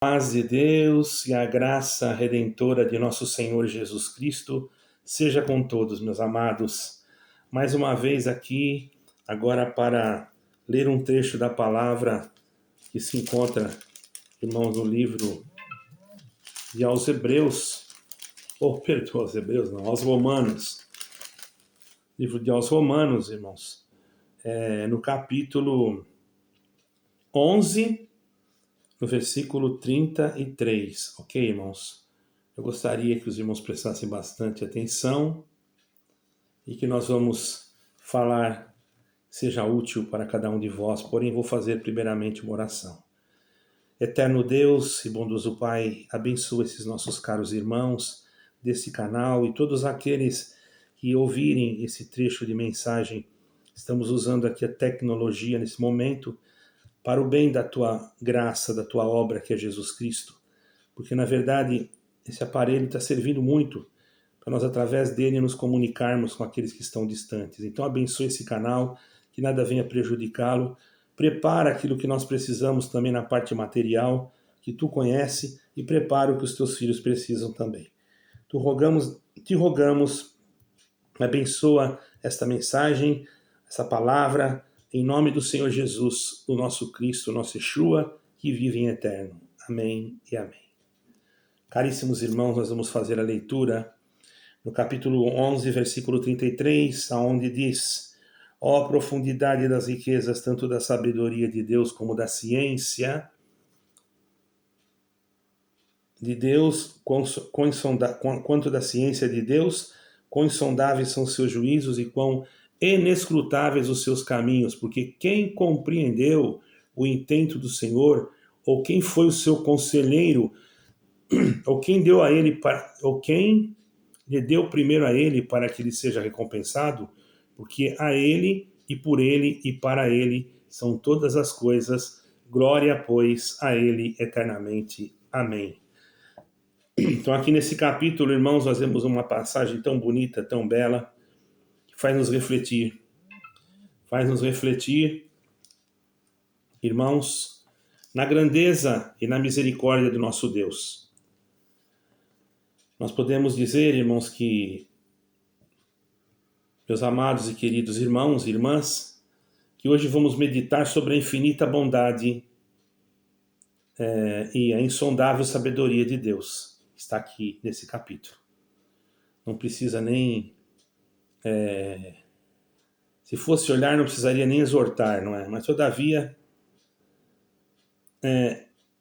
Paz de Deus e a graça redentora de nosso Senhor Jesus Cristo seja com todos, meus amados. Mais uma vez aqui, agora para ler um trecho da palavra que se encontra, irmãos, no livro de aos Hebreus, aos Hebreus não, aos Romanos. Livro de aos Romanos, irmãos, no capítulo 11, no versículo 33, ok, irmãos? Eu gostaria que os irmãos prestassem bastante atenção e que nós vamos falar, seja útil para cada um de vós, porém vou fazer primeiramente uma oração. Eterno Deus e bondoso Pai, abençoa esses nossos caros irmãos desse canal e todos aqueles que ouvirem esse trecho de mensagem. Estamos usando aqui a tecnologia nesse momento para o bem da tua graça, da tua obra, que é Jesus Cristo. Porque, na verdade, esse aparelho está servindo muito para nós, através dele, nos comunicarmos com aqueles que estão distantes. Então, abençoe esse canal, que nada venha prejudicá-lo. Prepara aquilo que nós precisamos também na parte material, que tu conhece, e prepara o que os teus filhos precisam também. Te rogamos, abençoa esta mensagem, essa palavra, em nome do Senhor Jesus, o nosso Cristo, o nosso Yeshua, que vive em eterno. Amém e amém. Caríssimos irmãos, nós vamos fazer a leitura no capítulo 11, versículo 33, aonde diz: ó profundidade das riquezas, tanto da sabedoria de Deus como da ciência de Deus, quanto da ciência de Deus, quão insondáveis são os seus juízos e quão inescrutáveis os seus caminhos, porque quem compreendeu o intento do Senhor, ou quem foi o seu conselheiro, ou quem lhe deu primeiro a ele para que ele seja recompensado, porque a ele e por ele e para ele são todas as coisas, glória, pois, a ele eternamente. Amém. Então aqui nesse capítulo, irmãos, nós vemos uma passagem tão bonita, tão bela, que faz nos refletir, irmãos, na grandeza e na misericórdia do nosso Deus. Nós podemos dizer, irmãos, que, meus amados e queridos irmãos e irmãs, que hoje vamos meditar sobre a infinita bondade e a insondável sabedoria de Deus, que está aqui nesse capítulo. Não precisa nem... se fosse olhar, não precisaria nem exortar, não é? Mas, todavia,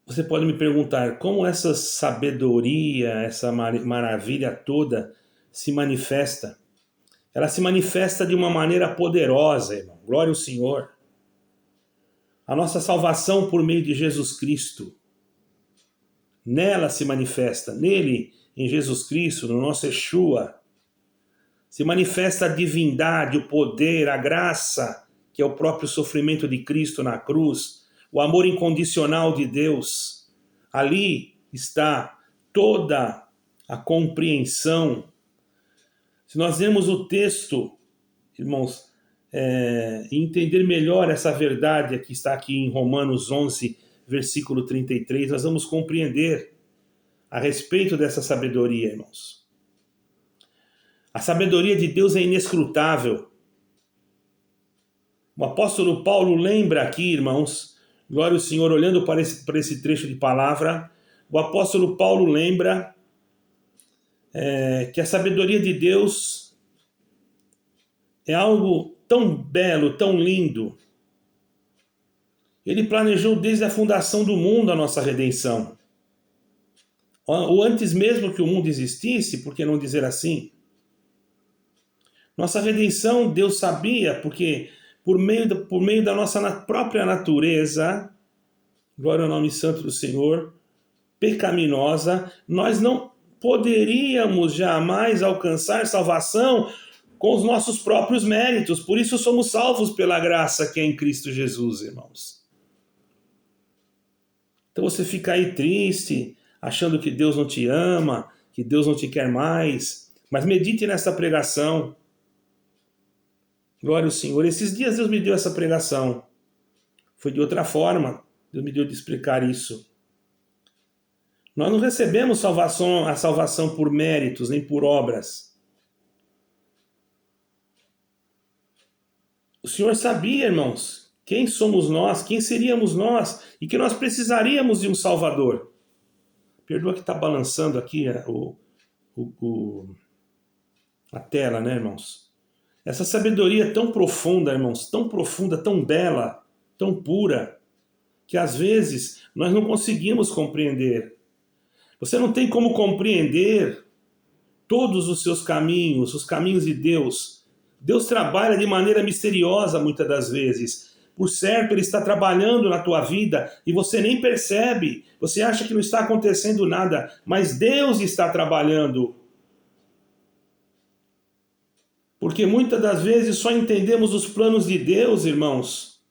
você pode me perguntar como essa sabedoria, essa maravilha toda se manifesta. Ela se manifesta de uma maneira poderosa, irmão. Glória ao Senhor. A nossa salvação por meio de Jesus Cristo, nela se manifesta, nele, em Jesus Cristo, no nosso Yeshua, se manifesta a divindade, o poder, a graça, que é o próprio sofrimento de Cristo na cruz, o amor incondicional de Deus. Ali está toda a compreensão. Se nós vemos o texto, irmãos, e entender melhor essa verdade que está aqui em Romanos 11, versículo 33, nós vamos compreender a respeito dessa sabedoria, irmãos. A sabedoria de Deus é inescrutável. O apóstolo Paulo lembra aqui, irmãos, glória ao Senhor, olhando para esse trecho de palavra, o apóstolo Paulo lembra que a sabedoria de Deus é algo tão belo, tão lindo. Ele planejou desde a fundação do mundo a nossa redenção. Ou antes mesmo que o mundo existisse, por que não dizer assim? Nossa redenção Deus sabia, porque por meio da nossa própria natureza, glória ao nome santo do Senhor, pecaminosa, nós não poderíamos jamais alcançar salvação com os nossos próprios méritos. Por isso somos salvos pela graça que é em Cristo Jesus, irmãos. Então você fica aí triste, achando que Deus não te ama, que Deus não te quer mais, mas medite nessa pregação. Glória ao Senhor. Esses dias Deus me deu essa pregação. Foi de outra forma. Deus me deu de explicar isso. Nós não recebemos a salvação por méritos, nem por obras. O Senhor sabia, irmãos, quem somos nós, quem seríamos nós, e que nós precisaríamos de um Salvador. Perdoa que está balançando aqui a tela, né, irmãos? Essa sabedoria tão profunda, irmãos, tão profunda, tão bela, tão pura, que às vezes nós não conseguimos compreender. Você não tem como compreender todos os seus caminhos, os caminhos de Deus. Deus trabalha de maneira misteriosa muitas das vezes. Por certo, Ele está trabalhando na tua vida e você nem percebe. Você acha que não está acontecendo nada, mas Deus está trabalhando. Porque muitas das vezes só entendemos os planos de Deus, irmãos,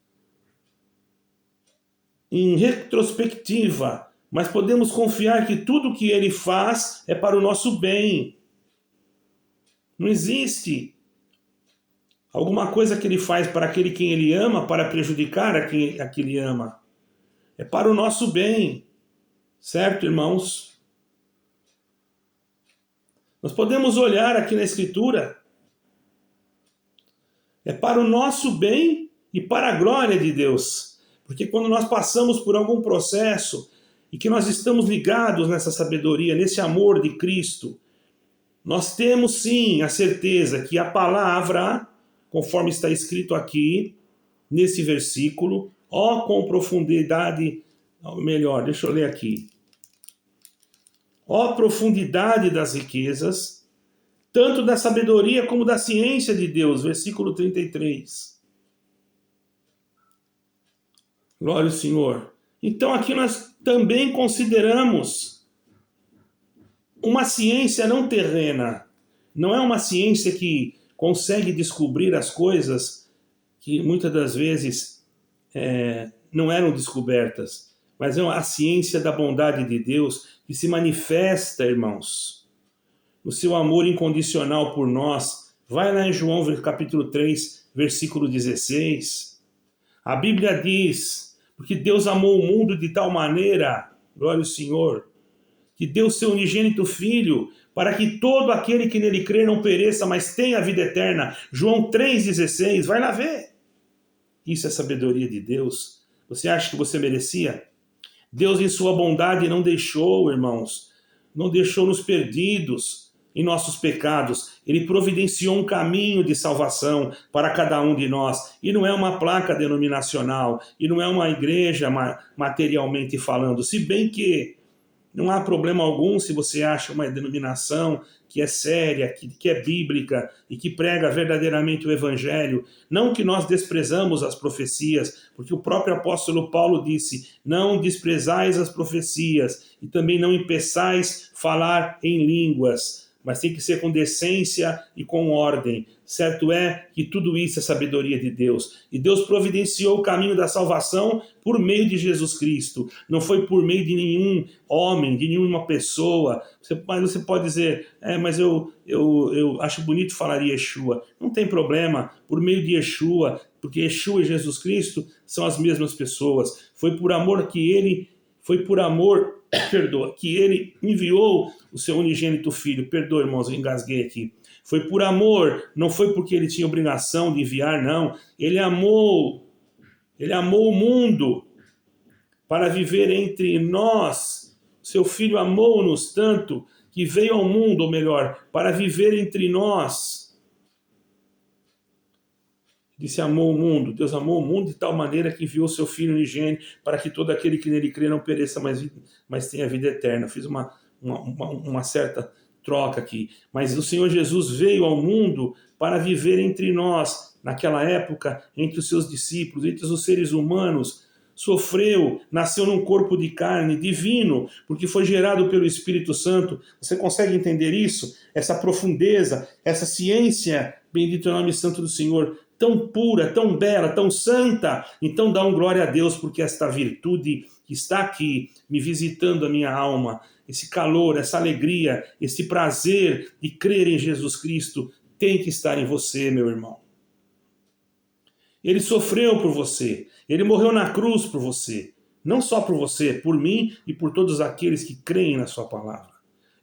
em retrospectiva. Mas podemos confiar que tudo que Ele faz é para o nosso bem. Não existe alguma coisa que Ele faz para aquele quem Ele ama para prejudicar a quem Ele ama. É para o nosso bem. Certo, irmãos? Nós podemos olhar aqui na Escritura. É para o nosso bem e para a glória de Deus. Porque quando nós passamos por algum processo e que nós estamos ligados nessa sabedoria, nesse amor de Cristo, nós temos sim a certeza que a palavra, conforme está escrito aqui, nesse versículo, ó com profundidade, melhor, deixa eu ler aqui. Ó profundidade das riquezas, tanto da sabedoria como da ciência de Deus, versículo 33. Glória ao Senhor. Então aqui nós também consideramos uma ciência não terrena. Não é uma ciência que consegue descobrir as coisas que muitas das vezes não eram descobertas, mas é a ciência da bondade de Deus que se manifesta, irmãos, no seu amor incondicional por nós. Vai lá em João capítulo 3, versículo 16. A Bíblia diz: porque Deus amou o mundo de tal maneira, glória ao Senhor, que deu seu unigênito Filho, para que todo aquele que nele crê não pereça, mas tenha a vida eterna. João 3,16, vai lá ver. Isso é sabedoria de Deus. Você acha que você merecia? Deus, em sua bondade, não deixou, irmãos, não deixou-nos perdidos em nossos pecados. Ele providenciou um caminho de salvação para cada um de nós. E não é uma placa denominacional, e não é uma igreja materialmente falando. Se bem que não há problema algum se você acha uma denominação que é séria, que é bíblica e que prega verdadeiramente o Evangelho. Não que nós desprezamos as profecias, porque o próprio apóstolo Paulo disse: não desprezais as profecias e também não impeçais falar em línguas, mas tem que ser com decência e com ordem. Certo é que tudo isso é sabedoria de Deus. E Deus providenciou o caminho da salvação por meio de Jesus Cristo. Não foi por meio de nenhum homem, de nenhuma pessoa. Mas você pode dizer: mas eu acho bonito falar Yeshua. Não tem problema, por meio de Yeshua, porque Yeshua e Jesus Cristo são as mesmas pessoas. Foi por amor que ele enviou o seu unigênito Filho. Perdoa, irmãos, eu engasguei aqui. Foi por amor, não foi porque ele tinha obrigação de enviar, não. Ele amou o mundo para viver entre nós. Seu Filho amou-nos tanto que veio ao mundo, ou melhor, para viver entre nós. Disse: amou o mundo. Deus amou o mundo de tal maneira que enviou seu Filho unigênito para que todo aquele que nele crê não pereça, mas tenha vida eterna. Fiz uma certa troca aqui. Mas o Senhor Jesus veio ao mundo para viver entre nós, naquela época, entre os seus discípulos, entre os seres humanos. Sofreu, nasceu num corpo de carne divino, porque foi gerado pelo Espírito Santo. Você consegue entender isso? Essa profundeza, essa ciência, bendito é o nome santo do Senhor, tão pura, tão bela, tão santa. Então dá glória a Deus, porque esta virtude que está aqui, me visitando a minha alma, esse calor, essa alegria, esse prazer de crer em Jesus Cristo, tem que estar em você, meu irmão. Ele sofreu por você, ele morreu na cruz por você. Não só por você, por mim e por todos aqueles que creem na sua palavra.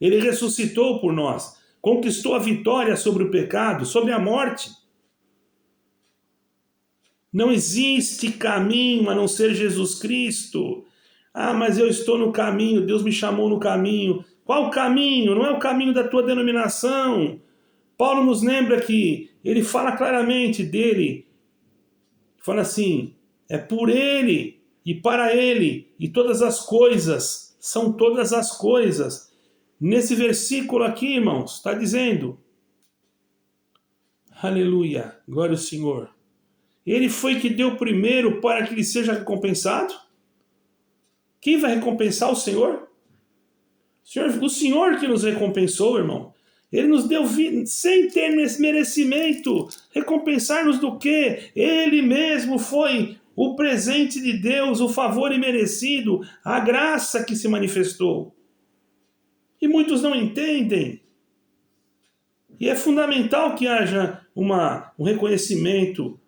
Ele ressuscitou por nós, conquistou a vitória sobre o pecado, sobre a morte. Não existe caminho a não ser Jesus Cristo. Ah, mas eu estou no caminho, Deus me chamou no caminho. Qual caminho? Não é o caminho da tua denominação. Paulo nos lembra que ele fala claramente dele. Fala assim, é por ele e para ele e todas as coisas, são todas as coisas. Nesse versículo aqui, irmãos, está dizendo, aleluia, glória ao Senhor. Ele foi que deu primeiro para que ele seja recompensado? Quem vai recompensar o Senhor? O Senhor que nos recompensou, irmão. Ele nos deu vida sem ter merecimento. Recompensar-nos do quê? Ele mesmo foi o presente de Deus, o favor imerecido, a graça que se manifestou. E muitos não entendem. E é fundamental que haja um reconhecimento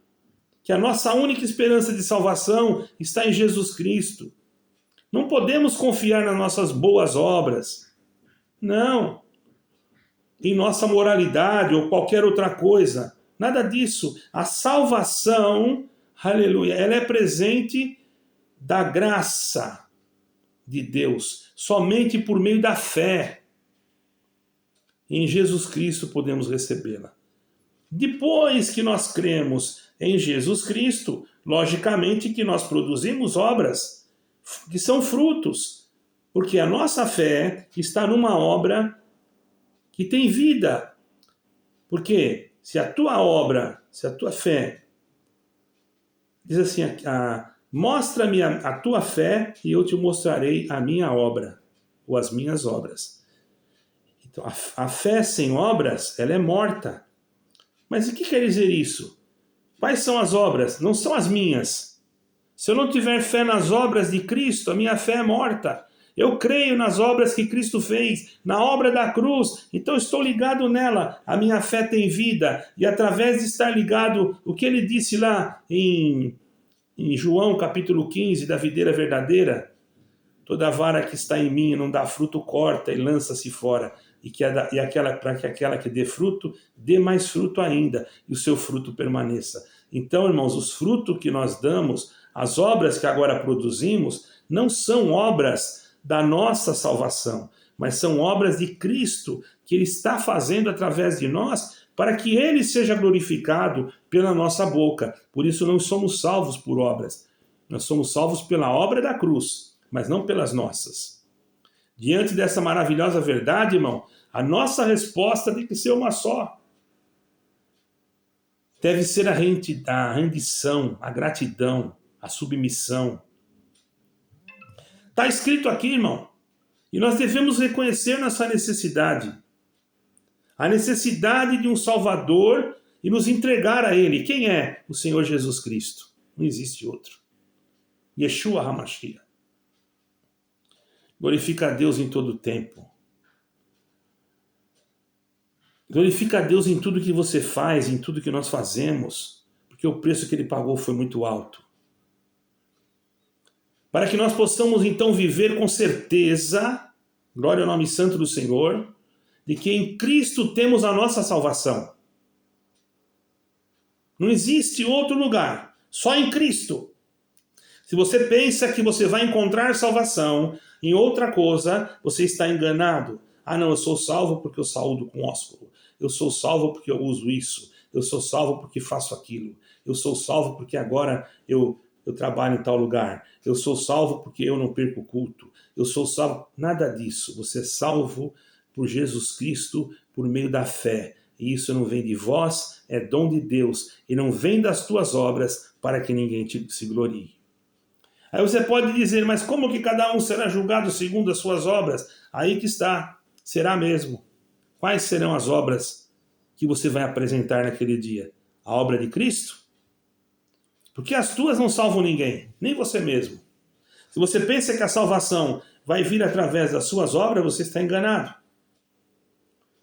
que a nossa única esperança de salvação está em Jesus Cristo. Não podemos confiar nas nossas boas obras. Não. Em nossa moralidade ou qualquer outra coisa. Nada disso. A salvação, aleluia, ela é presente da graça de Deus. Somente por meio da fé. Em Jesus Cristo podemos recebê-la. Depois que nós cremos em Jesus Cristo, logicamente que nós produzimos obras que são frutos, porque a nossa fé está numa obra que tem vida. Porque se a tua obra, se a tua fé, diz assim, mostra-me a tua fé e eu te mostrarei a minha obra, ou as minhas obras. Então, a fé sem obras, ela é morta. Mas o que quer dizer isso? Quais são as obras? Não são as minhas. Se eu não tiver fé nas obras de Cristo, a minha fé é morta. Eu creio nas obras que Cristo fez, na obra da cruz, então estou ligado nela. A minha fé tem vida. E através de estar ligado, o que ele disse lá em João capítulo 15, da videira verdadeira, toda vara que está em mim e não dá fruto, corta e lança-se fora. Para que aquela que dê fruto, dê mais fruto ainda, e o seu fruto permaneça. Então, irmãos, os frutos que nós damos, as obras que agora produzimos, não são obras da nossa salvação, mas são obras de Cristo, que Ele está fazendo através de nós, para que Ele seja glorificado pela nossa boca. Por isso não somos salvos por obras, nós somos salvos pela obra da cruz, mas não pelas nossas. Diante dessa maravilhosa verdade, irmão, a nossa resposta tem que ser uma só. Deve ser a rendição, a gratidão, a submissão. Está escrito aqui, irmão, e nós devemos reconhecer nossa necessidade. A necessidade de um Salvador e nos entregar a Ele. Quem é? O Senhor Jesus Cristo. Não existe outro. Yeshua HaMashiach. Glorifica a Deus em todo o tempo. Glorifica a Deus em tudo que você faz, em tudo que nós fazemos, porque o preço que Ele pagou foi muito alto. Para que nós possamos então viver com certeza, glória ao nome santo do Senhor, de que em Cristo temos a nossa salvação. Não existe outro lugar, só em Cristo. Se você pensa que você vai encontrar salvação em outra coisa, você está enganado. Ah, não, eu sou salvo porque eu saúdo com ósculo. Eu sou salvo porque eu uso isso. Eu sou salvo porque faço aquilo. Eu sou salvo porque agora eu trabalho em tal lugar. Eu sou salvo porque eu não perco o culto. Eu sou salvo. Nada disso. Você é salvo por Jesus Cristo por meio da fé. E isso não vem de vós, é dom de Deus. E não vem das tuas obras para que ninguém se glorie. Aí você pode dizer, mas como que cada um será julgado segundo as suas obras? Aí que está, será mesmo. Quais serão as obras que você vai apresentar naquele dia? A obra de Cristo? Porque as tuas não salvam ninguém, nem você mesmo. Se você pensa que a salvação vai vir através das suas obras, você está enganado.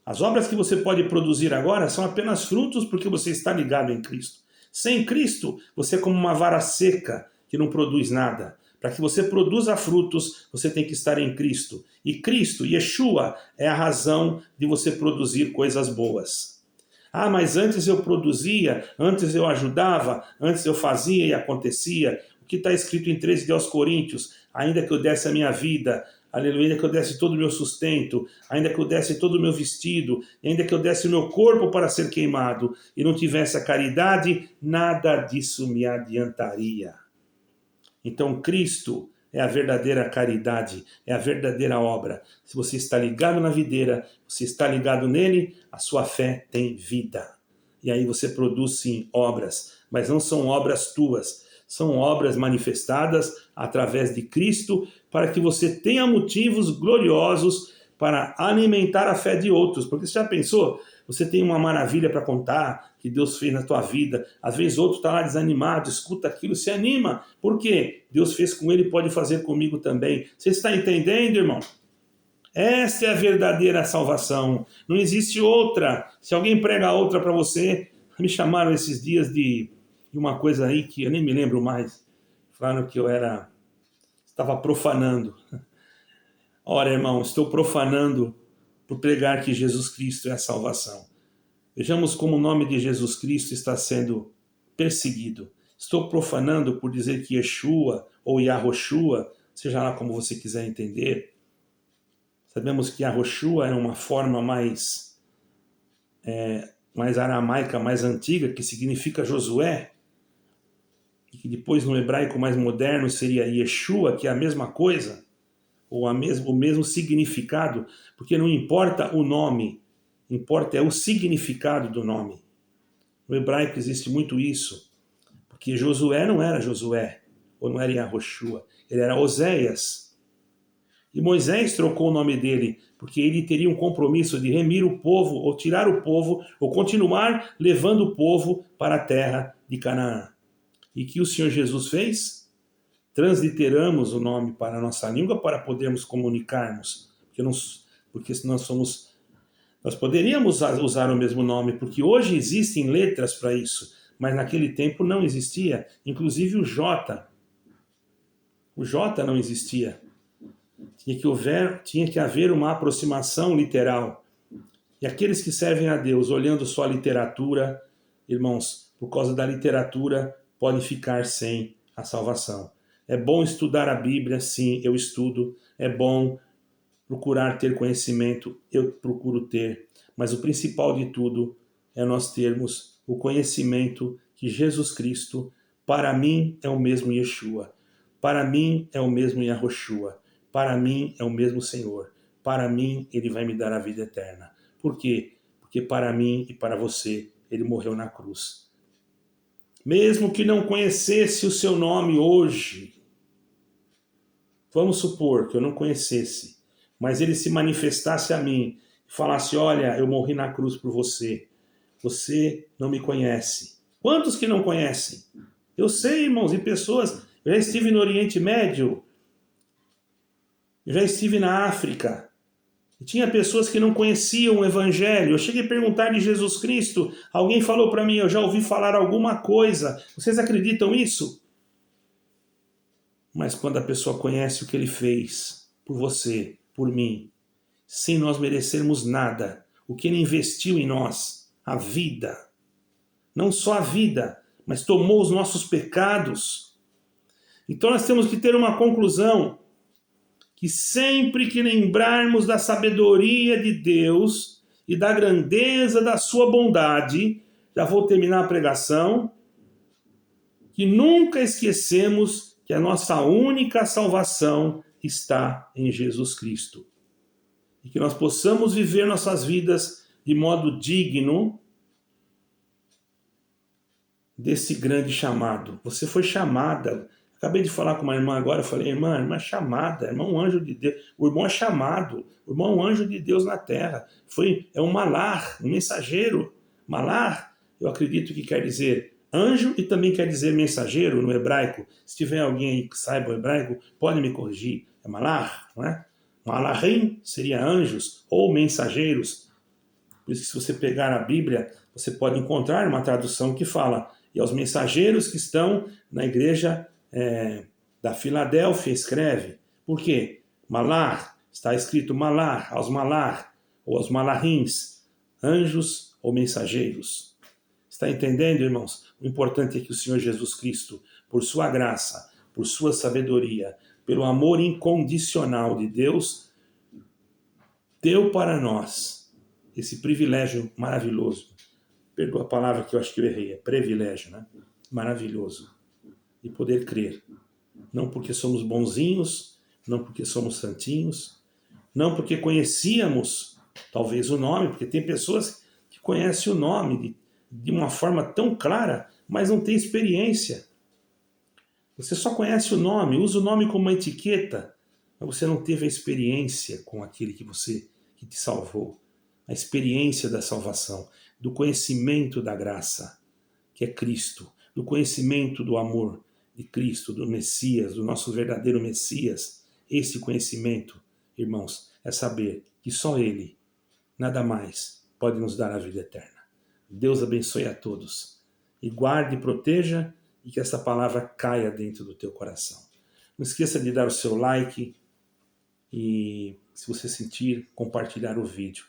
As obras que você pode produzir agora são apenas frutos porque você está ligado em Cristo. Sem Cristo, você é como uma vara seca, que não produz nada. Para que você produza frutos, você tem que estar em Cristo. E Cristo, Yeshua, é a razão de você produzir coisas boas. Ah, mas antes eu produzia, antes eu ajudava, antes eu fazia e acontecia. O que está escrito em 13 aos Coríntios, ainda que eu desse a minha vida, aleluia, ainda que eu desse todo o meu sustento, ainda que eu desse todo o meu vestido, ainda que eu desse o meu corpo para ser queimado, e não tivesse a caridade, nada disso me adiantaria. Então Cristo é a verdadeira caridade, é a verdadeira obra. Se você está ligado na videira, você está ligado nele, a sua fé tem vida. E aí você produz sim obras, mas não são obras tuas, são obras manifestadas através de Cristo para que você tenha motivos gloriosos para alimentar a fé de outros. Porque você já pensou? Você tem uma maravilha para contar que Deus fez na tua vida. Às vezes outro está lá desanimado, escuta aquilo, se anima. Por quê? Deus fez com ele, pode fazer comigo também. Você está entendendo, irmão? Essa é a verdadeira salvação. Não existe outra. Se alguém prega outra para você, me chamaram esses dias de uma coisa aí que eu nem me lembro mais. Falaram que eu estava profanando. Ora, irmão, estou profanando por pregar que Jesus Cristo é a salvação. Vejamos como o nome de Jesus Cristo está sendo perseguido. Estou profanando por dizer que Yeshua ou Yahoshua, seja lá como você quiser entender. Sabemos que Yahoshua é uma forma mais aramaica, mais antiga, que significa Josué, e que depois no hebraico mais moderno seria Yeshua, que é a mesma coisa, ou o mesmo significado, porque não importa o nome, importa é o significado do nome. No hebraico existe muito isso, porque Josué não era Josué, ou não era Yahoshua, ele era Oséias. E Moisés trocou o nome dele, porque ele teria um compromisso de remir o povo, ou tirar o povo, ou continuar levando o povo para a terra de Canaã. E que o Senhor Jesus fez? Transliteramos o nome para a nossa língua para podermos comunicarmos, porque nós poderíamos usar o mesmo nome, porque hoje existem letras para isso, mas naquele tempo não existia, inclusive o J não existia. Tinha que haver uma aproximação literal. E aqueles que servem a Deus olhando só a literatura, irmãos, por causa da literatura, podem ficar sem a salvação. É bom estudar a Bíblia, sim, eu estudo. É bom procurar ter conhecimento, eu procuro ter. Mas o principal de tudo é nós termos o conhecimento que Jesus Cristo, para mim, é o mesmo Yeshua. Para mim, é o mesmo Yahoshua. Para mim, é o mesmo Senhor. Para mim, Ele vai me dar a vida eterna. Por quê? Porque para mim e para você, Ele morreu na cruz. Mesmo que não conhecesse o seu nome hoje, vamos supor que eu não conhecesse, mas ele se manifestasse a mim e falasse, olha, eu morri na cruz por você, você não me conhece. Quantos que não conhecem? Eu sei, irmãos, e pessoas, eu já estive no Oriente Médio, eu já estive na África, e tinha pessoas que não conheciam o Evangelho. Eu cheguei a perguntar de Jesus Cristo, alguém falou para mim, eu já ouvi falar alguma coisa, vocês acreditam nisso? Mas quando a pessoa conhece o que ele fez por você, por mim, sem nós merecermos nada, o que ele investiu em nós, a vida, não só a vida, mas tomou os nossos pecados. Então nós temos que ter uma conclusão, que sempre que lembrarmos da sabedoria de Deus e da grandeza da sua bondade, já vou terminar a pregação, que nunca esquecemos que a nossa única salvação está em Jesus Cristo. E que nós possamos viver nossas vidas de modo digno desse grande chamado. Você foi chamada. Acabei de falar com uma irmã agora, eu falei, irmã é chamada, irmão é um anjo de Deus. O irmão é chamado, o irmão é um anjo de Deus na terra. É um malar, um mensageiro. Malar, eu acredito que quer dizer anjo e também quer dizer mensageiro no hebraico. Se tiver alguém aí que saiba o hebraico, pode me corrigir. É malar, não é? Malachim seria anjos ou mensageiros. Por isso que se você pegar a Bíblia, você pode encontrar uma tradução que fala, e aos mensageiros que estão na igreja da Filadélfia escreve. Por quê? Malar, está escrito Malar, aos Malar, ou aos Malarins, anjos ou mensageiros. Está entendendo, irmãos? O importante é que o Senhor Jesus Cristo, por sua graça, por sua sabedoria, pelo amor incondicional de Deus, deu para nós esse privilégio maravilhoso. Perdoa a palavra que eu acho que eu errei, é privilégio, né? Maravilhoso. De poder crer. Não porque somos bonzinhos, não porque somos santinhos, não porque conhecíamos talvez o nome, porque tem pessoas que conhecem o nome de uma forma tão clara, mas não tem experiência. Você só conhece o nome, usa o nome como uma etiqueta, mas você não teve a experiência com aquele que te salvou, a experiência da salvação, do conhecimento da graça, que é Cristo, do conhecimento do amor de Cristo, do Messias, do nosso verdadeiro Messias. Esse conhecimento, irmãos, é saber que só Ele, nada mais, pode nos dar a vida eterna. Deus abençoe a todos e guarde e proteja e que essa palavra caia dentro do teu coração. Não esqueça de dar o seu like e, se você sentir, compartilhar o vídeo.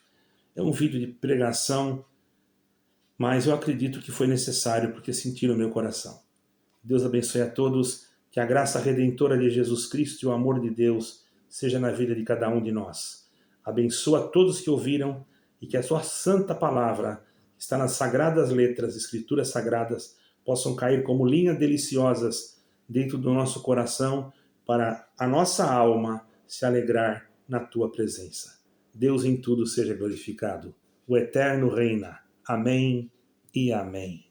É um vídeo de pregação, mas eu acredito que foi necessário porque senti no meu coração. Deus abençoe a todos, que a graça redentora de Jesus Cristo e o amor de Deus seja na vida de cada um de nós. Abençoa todos que ouviram e que a sua santa palavra, que está nas sagradas letras, escrituras sagradas, possam cair como linhas deliciosas dentro do nosso coração para a nossa alma se alegrar na tua presença. Deus em tudo seja glorificado. O Eterno reina. Amém e amém.